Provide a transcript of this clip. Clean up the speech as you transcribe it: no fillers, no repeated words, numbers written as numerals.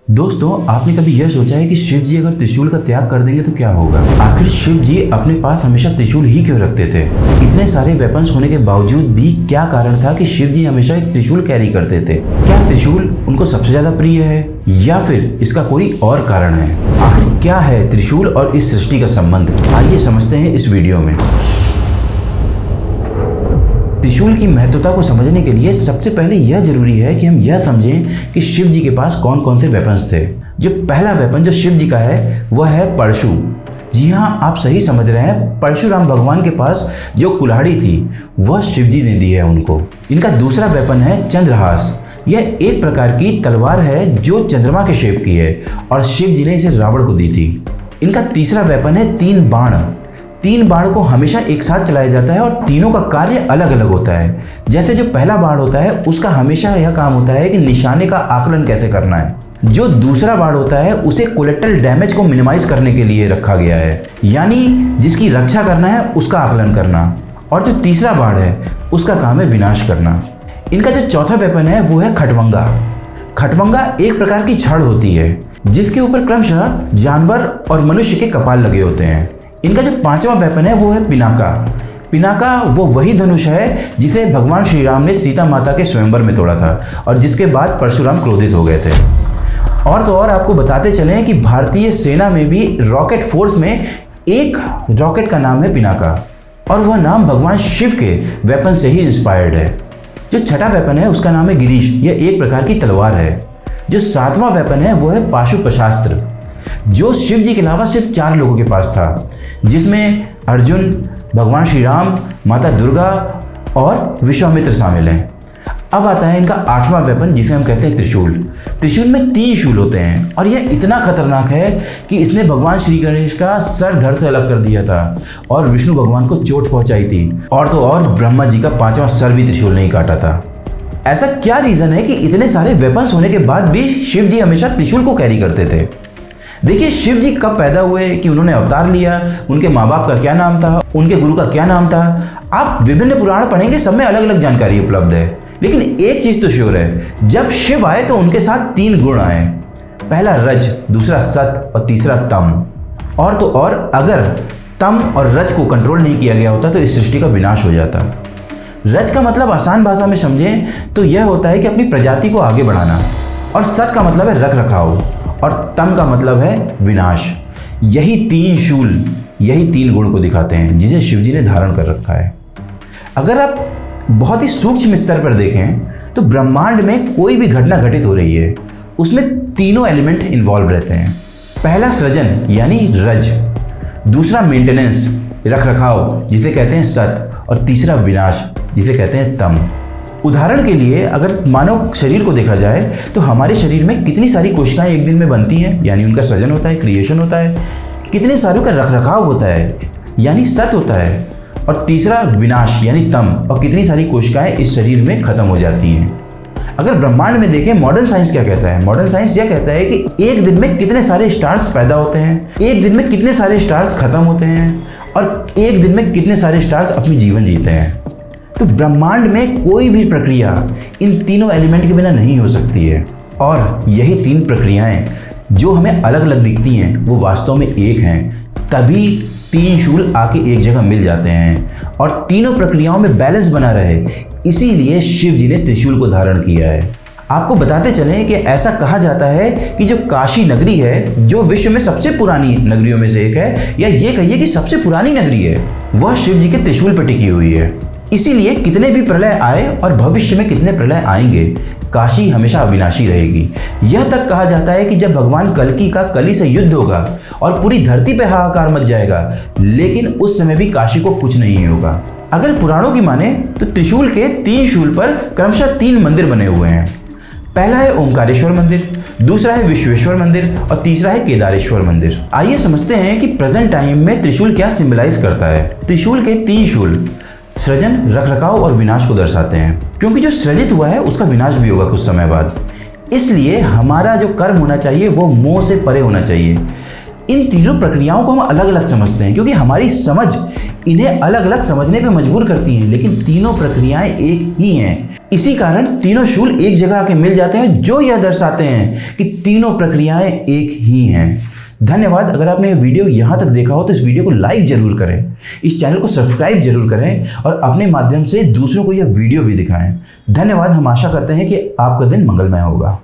दोस्तों, आपने कभी यह सोचा है कि शिव जी अगर त्रिशूल का त्याग कर देंगे तो क्या होगा? आखिर शिव जी अपने पास हमेशा त्रिशूल ही क्यों रखते थे? इतने सारे वेपन्स होने के बावजूद भी क्या कारण था कि शिव जी हमेशा एक त्रिशूल कैरी करते थे? क्या त्रिशूल उनको सबसे ज्यादा प्रिय है या फिर इसका कोई और कारण है? आखिर क्या है त्रिशूल और इस सृष्टि का संबंध? आइए समझते हैं इस वीडियो में। त्रिशूल की महत्वता को समझने के लिए सबसे पहले यह जरूरी है कि हम यह समझें कि शिव जी के पास कौन कौन से वेपन्स थे। जो पहला वेपन जो शिव जी का है वह है परशु। जी हाँ, आप सही समझ रहे हैं, परशुराम भगवान के पास जो कुल्हाड़ी थी वह शिव जी ने दी है उनको। इनका दूसरा वेपन है चंद्रहास। यह एक प्रकार की तलवार है जो चंद्रमा के शेप की है और शिव जी ने इसे रावण को दी थी। इनका तीसरा वेपन है तीन बाण। तीन बाण को हमेशा एक साथ चलाया जाता है और तीनों का कार्य अलग अलग होता है। जैसे जो पहला बाण होता है उसका हमेशा यह काम होता है कि निशाने का आकलन कैसे करना है। जो दूसरा बाण होता है उसे कोलेटरल डैमेज को मिनिमाइज करने के लिए रखा गया है, यानी जिसकी रक्षा करना है उसका आकलन करना। और जो तीसरा बाण है उसका काम है विनाश करना। इनका जो चौथा वेपन है वो है खटवंगा। खटवंगा एक प्रकार की छड़ होती है जिसके ऊपर क्रमशः जानवर और मनुष्य के कपाल लगे होते हैं। इनका जो पांचवा वेपन है वो है पिनाका। पिनाका वो वही धनुष है जिसे भगवान श्री राम ने सीता माता के स्वयंवर में तोड़ा था और जिसके बाद परशुराम क्रोधित हो गए थे। और तो और आपको बताते चलें कि भारतीय सेना में भी रॉकेट फोर्स में एक रॉकेट का नाम है पिनाका और वह नाम भगवान शिव के वेपन से ही इंस्पायर्ड है। जो छठा वेपन है उसका नाम है गिरीश। यह एक प्रकार की तलवार है। जो सातवां वेपन है वो है पाशुपशास्त्र, जो शिव जी के अलावा सिर्फ 4 लोगों के पास था, जिसमें अर्जुन, भगवान श्री राम, माता दुर्गा और विश्वामित्र शामिल हैं। अब आता है इनका 8वां वेपन जिसे हम कहते हैं त्रिशूल। त्रिशूल में 3 शूल होते हैं और यह इतना खतरनाक है कि इसने भगवान श्री गणेश का सर धड़ से अलग कर दिया था और विष्णु भगवान को चोट पहुंचाई थी। और तो और ब्रह्मा जी का 5वां सर भी त्रिशूल ने ही काटा था। ऐसा क्या रीजन है कि इतने सारे वेपन्स होने के बाद भी शिव जी हमेशा त्रिशूल को कैरी करते थे? देखिए, शिव जी कब पैदा हुए, कि उन्होंने अवतार लिया, उनके माँ बाप का क्या नाम था, उनके गुरु का क्या नाम था, आप विभिन्न पुराण पढ़ेंगे, सब में अलग अलग जानकारी उपलब्ध है। लेकिन एक चीज तो श्योर है, जब शिव आए तो उनके साथ 3 गुण आए। पहला रज, दूसरा सत और तीसरा तम। और तो और अगर तम और रज को कंट्रोल नहीं किया गया होता तो इस सृष्टि का विनाश हो जाता। रज का मतलब आसान भाषा में समझें तो यह होता है कि अपनी प्रजाति को आगे बढ़ाना, और सत का मतलब है रख रखाव, और तम का मतलब है विनाश। यही 3 शूल, यही 3 गुण को दिखाते हैं जिसे शिव जी ने धारण कर रखा है। अगर आप बहुत ही सूक्ष्म स्तर पर देखें तो ब्रह्मांड में कोई भी घटना घटित हो रही है उसमें तीनों एलिमेंट इन्वॉल्व रहते हैं। पहला सृजन यानी रज, दूसरा मेंटेनेंस रख रखाव जिसे कहते हैं सत, और तीसरा विनाश जिसे कहते हैं तम। उदाहरण के लिए अगर मानव शरीर को देखा जाए तो हमारे शरीर में कितनी सारी कोशिकाएं एक दिन में बनती हैं, यानी उनका सृजन होता है, क्रिएशन होता है। कितने सारों का रख रखाव होता है, यानी सत होता है, और तीसरा विनाश यानी तम, और कितनी सारी कोशिकाएं इस शरीर में खत्म हो जाती हैं। अगर ब्रह्मांड में देखें, मॉडर्न साइंस क्या कहता है? मॉडर्न साइंस यह कहता है कि एक दिन में कितने सारे स्टार्स पैदा होते हैं, एक दिन में कितने सारे स्टार्स खत्म होते हैं, और एक दिन में कितने सारे स्टार्स अपनी जीवन जीते हैं। तो ब्रह्मांड में कोई भी प्रक्रिया इन तीनों एलिमेंट के बिना नहीं हो सकती है, और यही 3 प्रक्रियाएं जो हमें अलग अलग दिखती हैं वो वास्तव में एक हैं। तभी 3 शूल आके एक जगह मिल जाते हैं और तीनों प्रक्रियाओं में बैलेंस बना रहे, इसीलिए शिव जी ने त्रिशूल को धारण किया है। आपको बताते चलें कि ऐसा कहा जाता है कि जो काशी नगरी है, जो विश्व में सबसे पुरानी नगरियों में से एक है, या ये कहिए कि सबसे पुरानी नगरी है, वह शिव जी के त्रिशूल पर टिकी हुई है। इसीलिए कितने भी प्रलय आए और भविष्य में कितने प्रलय आएंगे, काशी हमेशा अविनाशी रहेगी। यह तक कहा जाता है कि जब भगवान कल्कि का कली से युद्ध होगा और पूरी धरती पे हाहाकार मच जाएगा, लेकिन उस समय भी काशी को कुछ नहीं होगा। अगर पुराणों की माने तो त्रिशूल के 3 शूल पर क्रमशः 3 मंदिर बने हुए हैं। पहला है ओमकारेश्वर मंदिर, दूसरा है विश्वेश्वर मंदिर और तीसरा है केदारेश्वर मंदिर। आइए समझते हैं कि प्रेजेंट टाइम में त्रिशूल क्या सिंबलाइज करता है। त्रिशूल के 3 शूल सृजन, रख रखाव और विनाश को दर्शाते हैं, क्योंकि जो सृजित हुआ है उसका विनाश भी होगा कुछ समय बाद। इसलिए हमारा जो कर्म होना चाहिए वो मोह से परे होना चाहिए। इन तीनों प्रक्रियाओं को हम अलग अलग समझते हैं क्योंकि हमारी समझ इन्हें अलग अलग समझने पे मजबूर करती हैं, लेकिन तीनों प्रक्रियाएं एक ही हैं। इसी कारण तीनों शूल एक जगह आके मिल जाते हैं, जो यह दर्शाते हैं कि तीनों प्रक्रियाएं एक ही हैं। धन्यवाद। अगर आपने ये वीडियो यहाँ तक देखा हो तो इस वीडियो को लाइक जरूर करें, इस चैनल को सब्सक्राइब जरूर करें और अपने माध्यम से दूसरों को यह वीडियो भी दिखाएं। धन्यवाद। हम आशा करते हैं कि आपका दिन मंगलमय होगा।